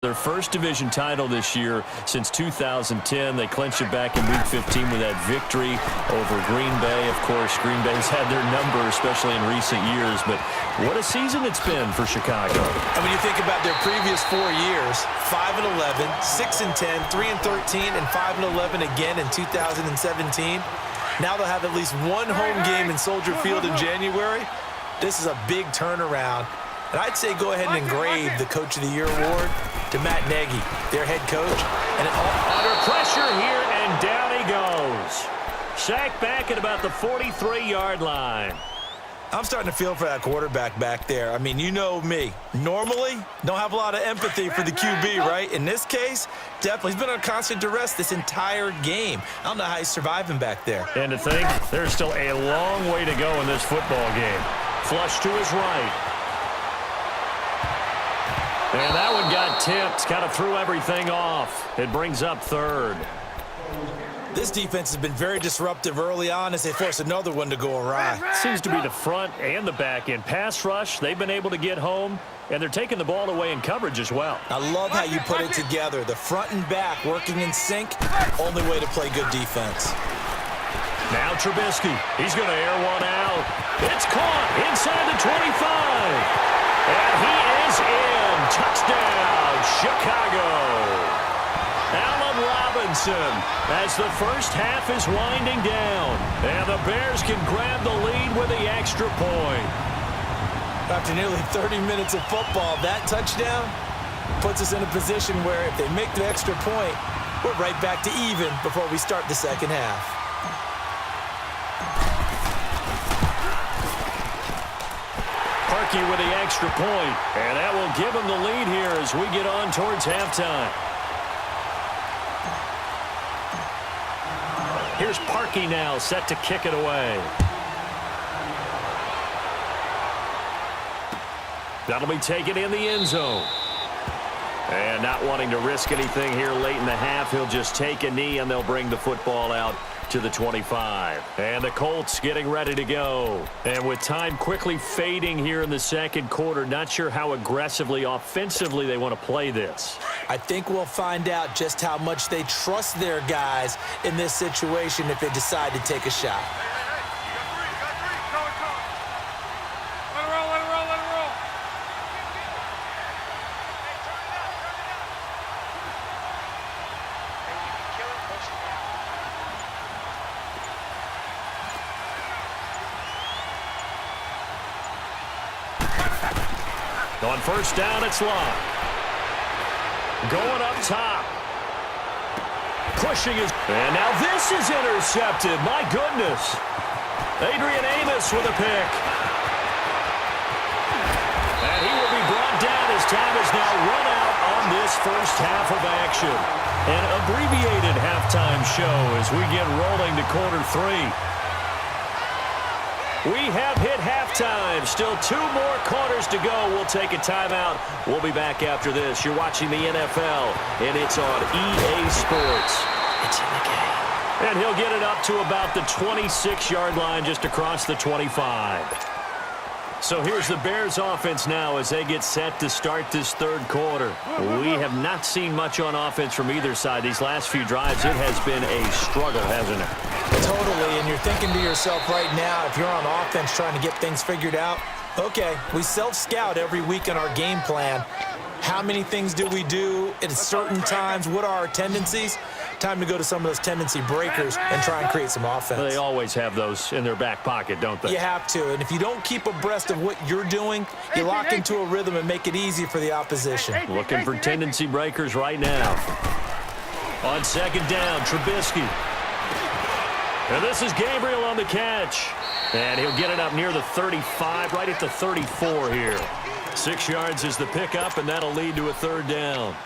Their first division title this year since 2010. They clinched it back in Week 15 with that victory over Green Bay. Of course, Green Bay's had their number, especially in recent years. But what a season it's been for Chicago. And when you think about their previous 4 years, 5-11, 6-10, 3-13, and 5-11 again in 2017. Now they'll have at least one home game in Soldier Field in January. This is a big turnaround. And I'd say go ahead and engrave the Coach of the Year award to Matt Nagy, their head coach. And under pressure here, and down he goes. Sacked back at about the 43-yard line. I'm starting to feel for that quarterback back there. I mean, you know me. Normally, don't have a lot of empathy for the QB, right? In this case, definitely. He's been on constant duress this entire game. I don't know how he's surviving back there. And to think, there's still a long way to go in this football game. Flush to his right. And that one got tipped, kind of threw everything off. It brings up third. This defense has been very disruptive early on as they force another one to go awry. Seems to be the front and the back end. Pass rush, they've been able to get home, and they're taking the ball away in coverage as well. I love how you put it together. The front and back working in sync, only way to play good defense. Now Trubisky, he's going to air one out. It's caught inside the 25. And he is in. Touchdown, Chicago. Allen Robinson as the first half is winding down. And the Bears can grab the lead with the extra point. After nearly 30 minutes of football, that touchdown puts us in a position where if they make the extra point, we're right back to even before we start the second half. With the extra point, and that will give them the lead here as we get on towards halftime. Here's Parkey now, set to kick it away. That'll be taken in the end zone. And not wanting to risk anything here late in the half, he'll just take a knee, and they'll bring the football out to the 25. And the Colts getting ready to go. And with time quickly fading here in the second quarter, not sure how aggressively, offensively they want to play this. I think we'll find out just how much they trust their guys in this situation if they decide to take a shot. On first down, it's Locke. Going up top. Pushing his... And now this is intercepted. My goodness. Adrian Amos with a pick. And he will be brought down as time is now run out on this first half of action. An abbreviated halftime show as we get rolling to quarter three. We have hit halftime. Still 2 more quarters to go. We'll take a timeout. We'll be back after this. You're watching the NFL, and it's on EA Sports. It's in the game. And he'll get it up to about the 26-yard line, just across the 25. So here's the Bears offense now as they get set to start this third quarter. We have not seen much on offense from either side. These last few drives, it has been a struggle, hasn't it? Totally, and you're thinking to yourself right now, if you're on offense trying to get things figured out, okay, we self-scout every week in our game plan. How many things do we do at certain times? What are our tendencies? Time to go to some of those tendency breakers and try and create some offense. They always have those in their back pocket, don't they? You have to, and if you don't keep abreast of what you're doing, you lock into a rhythm and make it easy for the opposition. Looking for tendency breakers right now. On second down, Trubisky. And this is Gabriel on the catch. And he'll get it up near the 35, right at the 34 here. 6 yards is the pickup, and that'll lead to a third down.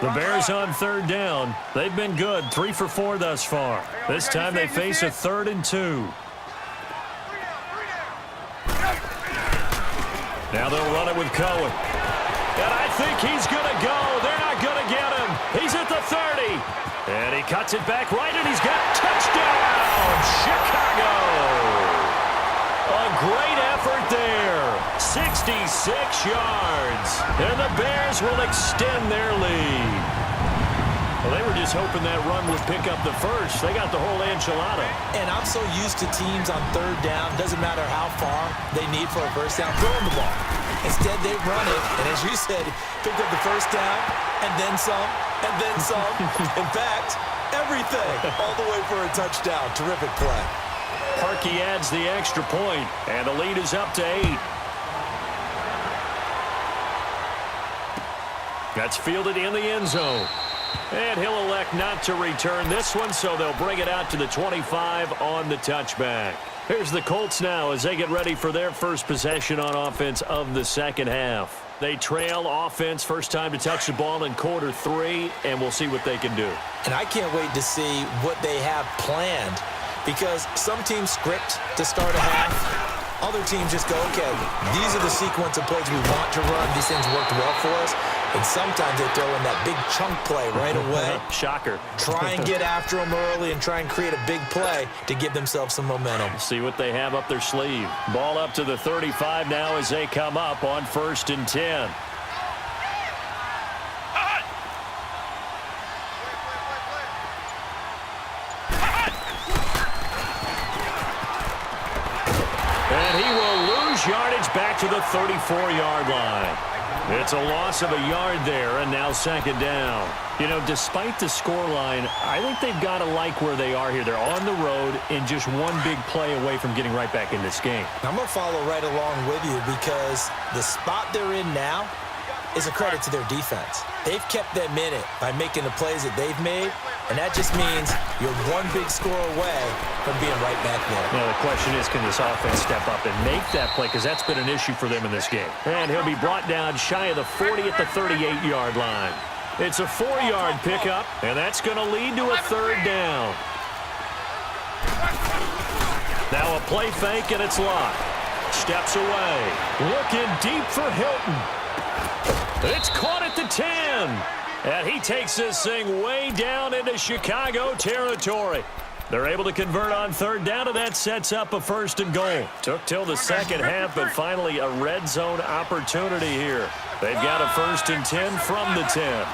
The Bears on third down. They've been good, 3 for 4 thus far. This time they face a 3rd and 2. Now they'll run it with Cohen. And I think he's going to go. They're not going to get him. He's at the 30. And he cuts it back right, and he's got touchdown, Chicago. A great effort there. 66 yards. And the Bears will extend their lead. Well, they were just hoping that run would pick up the first. They got the whole enchilada. And I'm so used to teams on third down, doesn't matter how far they need for a first down, throwing the ball. Instead, they run it, and as you said, picked up the first down, and then some, and then some. In fact, everything, all the way for a touchdown. Terrific play. Parkey adds the extra point, and the lead is up to 8. That's fielded in the end zone. And he'll elect not to return this one, so they'll bring it out to the 25 on the touchback. Here's the Colts now as they get ready for their first possession on offense of the second half. They trail offense, first time to touch the ball in quarter 3, and we'll see what they can do. And I can't wait to see what they have planned, because some teams script to start a half. Other teams just go, okay, these are the sequence of plays we want to run. These things worked well for us. And sometimes they throw in that big chunk play right away. Shocker. Try and get after them early and try and create a big play to give themselves some momentum. See what they have up their sleeve. Ball up to the 35 now as they come up on 1st and 10. And he will lose yardage back to the 34-yard line. It's a loss of a yard there, and now second down. You know, despite the scoreline, I think they've got to like where they are here. They're on the road and just one big play away from getting right back in this game. I'm going to follow right along with you because the spot they're in now is a credit to their defense. They've kept them in it by making the plays that they've made, and that just means you're one big score away from being right back there. Now, the question is, can this offense step up and make that play? Because that's been an issue for them in this game. And he'll be brought down shy of the 40 at the 38-yard line. It's a 4-yard pickup, and that's going to lead to a third down. Now a play fake, and it's locked. Steps away. Looking deep for Hilton. It's caught at the 10. And he takes this thing way down into Chicago territory. They're able to convert on third down, and that sets up a 1st and goal. Took till the second half, but finally a red zone opportunity here. They've got a 1st and 10 from the 10.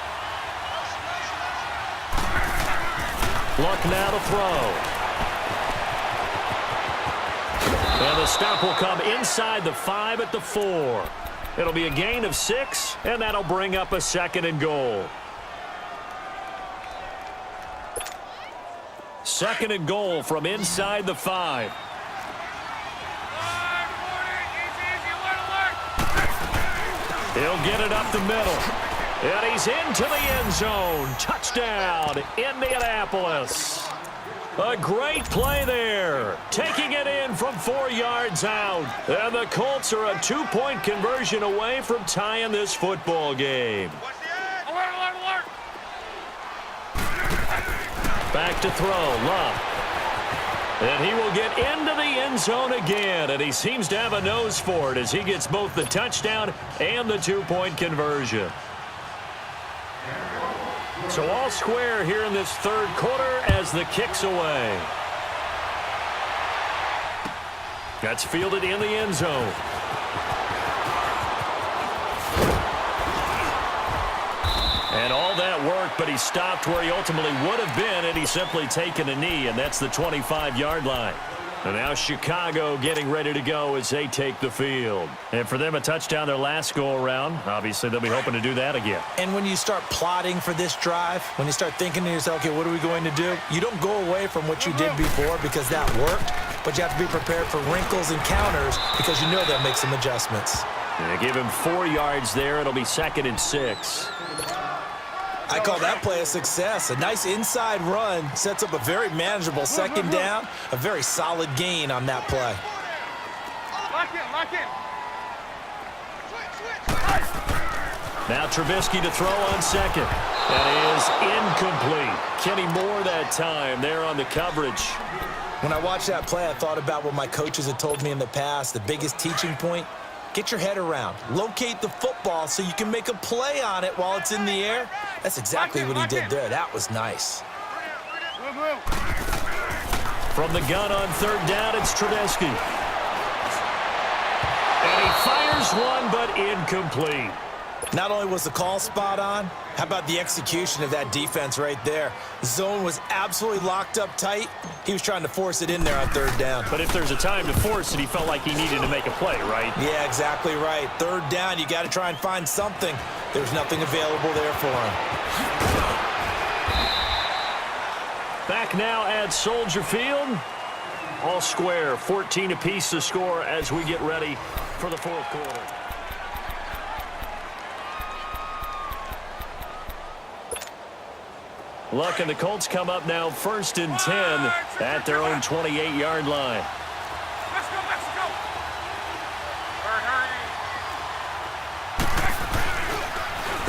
Luck now to throw. And the stop will come inside the 5 at the 4. It'll be a gain of 6, and that'll bring up a 2nd and goal. 2nd and goal from inside the 5. He'll get it up the middle. And he's into the end zone. Touchdown, Indianapolis. A great play there. Taking it in from 4 yards out. And the Colts are a 2-point conversion away from tying this football game. Back to throw, Love. And he will get into the end zone again, and he seems to have a nose for it as he gets both the touchdown and the 2-point conversion. So all square here in this third quarter as the kick's away. That's fielded in the end zone. And all that work, but he stopped where he ultimately would have been, and he's simply taken a knee, and that's the 25-yard line. And now Chicago getting ready to go as they take the field. And for them, a touchdown their last go-around. Obviously, they'll be hoping to do that again. And when you start plotting for this drive, when you start thinking to yourself, okay, what are we going to do? You don't go away from what you did before because that worked, but you have to be prepared for wrinkles and counters because you know they'll make some adjustments. And they give him 4 yards there. It'll be 2nd and 6. I call that play a success. A nice inside run sets up a very manageable second down, a very solid gain on that play. Lock in. Now Trubisky to throw on second. That is incomplete. Kenny Moore that time there on the coverage. When I watched that play, I thought about what my coaches had told me in the past. The biggest teaching point, get your head around. Locate the football so you can make a play on it while it's in the air. That's exactly what he did there. That was nice. From the gun on third down, it's Trubisky. And he fires one, but incomplete. Not only was the call spot on, how about the execution of that defense right there? Zone was absolutely locked up tight. He was trying to force it in there on third down. But if there's a time to force it, he felt like he needed to make a play, right? Yeah, exactly right. Third down, you got to try and find something. There's nothing available there for him. Back now at Soldier Field. All square, 14 apiece to score as we get ready for the fourth quarter. Luck and the Colts come up now 1st and 10 at their own 28-yard line. Let's go, Mexico! Hurry.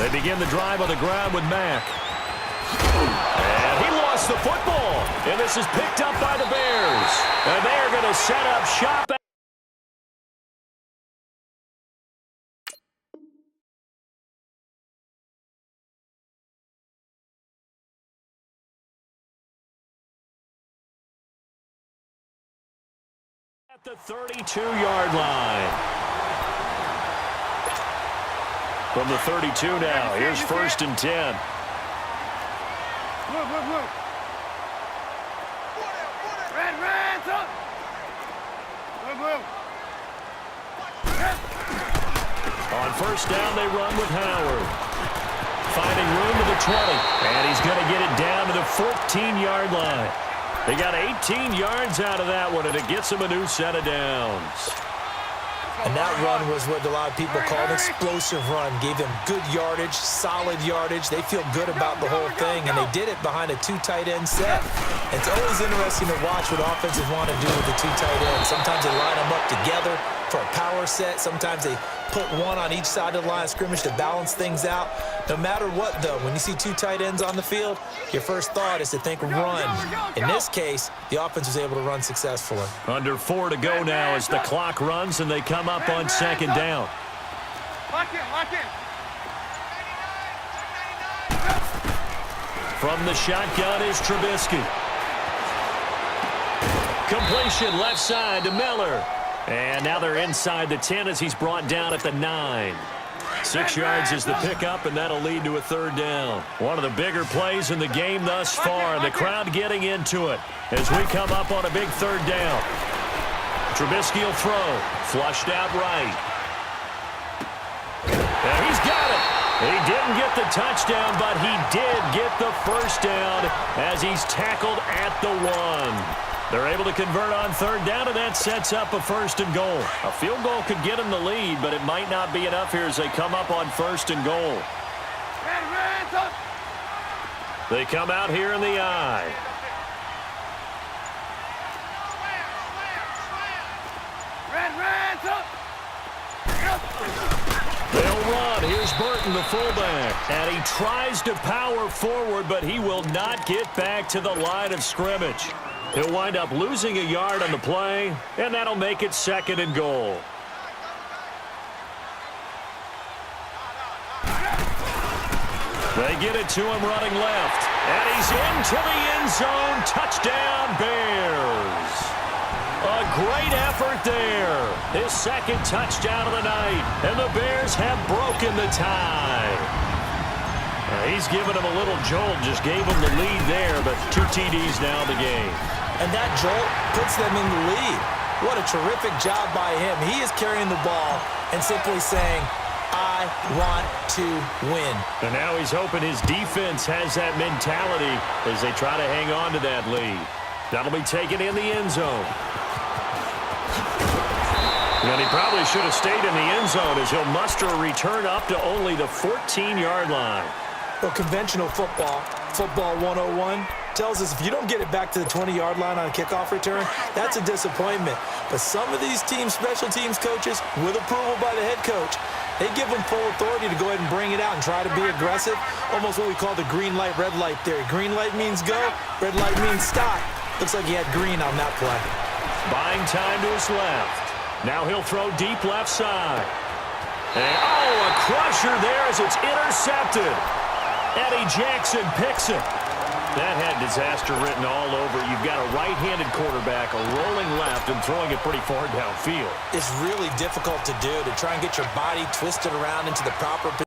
They begin the drive on the ground with Mack. And he lost the football. And this is picked up by the Bears. And they are going to set up shop. At the 32-yard line. From the 32 now, here's 1st and 10. Move. Red, up! Move. On 1st down, they run with Howard. Finding room to the 20. And he's going to get it down to the 14-yard line. They got 18 yards out of that one, and it gets them a new set of downs. And that run was what a lot of people call an explosive run. Gave them good yardage, solid yardage. They feel good about the whole thing, and they did it behind a 2 tight end set. It's always interesting to watch what offenses want to do with the 2 tight ends. Sometimes they line them up together for a power set. Sometimes they put one on each side of the line of scrimmage to balance things out. No matter what, though, when you see 2 tight ends on the field, your first thought is to think run. In this case, the offense was able to run successfully. Under 4 to go now as the clock runs, and they come up on 2nd down. Lock in. From the shotgun is Trubisky. Completion left side to Miller. And now they're inside the 10 as he's brought down at the 9. 6 yards is the pickup, and that'll lead to a 3rd down. One of the bigger plays in the game thus far, and the crowd getting into it as we come up on a big 3rd down. Trubisky will throw. Flushed out right. And he's got it. He didn't get the touchdown, but he did get the 1st down as he's tackled at the 1. They're able to convert on 3rd down, and that sets up a 1st and goal. A field goal could get them the lead, but it might not be enough here as they come up on 1st and goal. Red, up! They come out here in the I. Red, up! They'll run. Here's Burton, the fullback. And he tries to power forward, but he will not get back to the line of scrimmage. He'll wind up losing a yard on the play, and that'll make it 2nd and goal. They get it to him running left. And he's into the end zone. Touchdown, Bears. A great effort there. His 2nd touchdown of the night. And the Bears have broken the tie. He's given him a little jolt. Just gave him the lead there, but 2 TDs now in the game. And that jolt puts them in the lead. What a terrific job by him. He is carrying the ball and simply saying, I want to win. And now he's hoping his defense has that mentality as they try to hang on to that lead. That'll be taken in the end zone. And he probably should have stayed in the end zone as he'll muster a return up to only the 14-yard line. Well, conventional football 101, tells us if you don't get it back to the 20-yard line on a kickoff return, that's a disappointment. But some of these teams, special teams coaches, with approval by the head coach, they give them full authority to go ahead and bring it out and try to be aggressive, almost what we call the green light, red light theory. Green light means go, red light means stop. Looks like he had green on that play. Buying time to his left. Now he'll throw deep left side. And, oh, a crusher there as it's intercepted. Eddie Jackson picks it. That had disaster written all over. You've got a right-handed quarterback, a rolling left, and throwing it pretty far downfield. It's really difficult to do, to try and get your body twisted around into the proper position.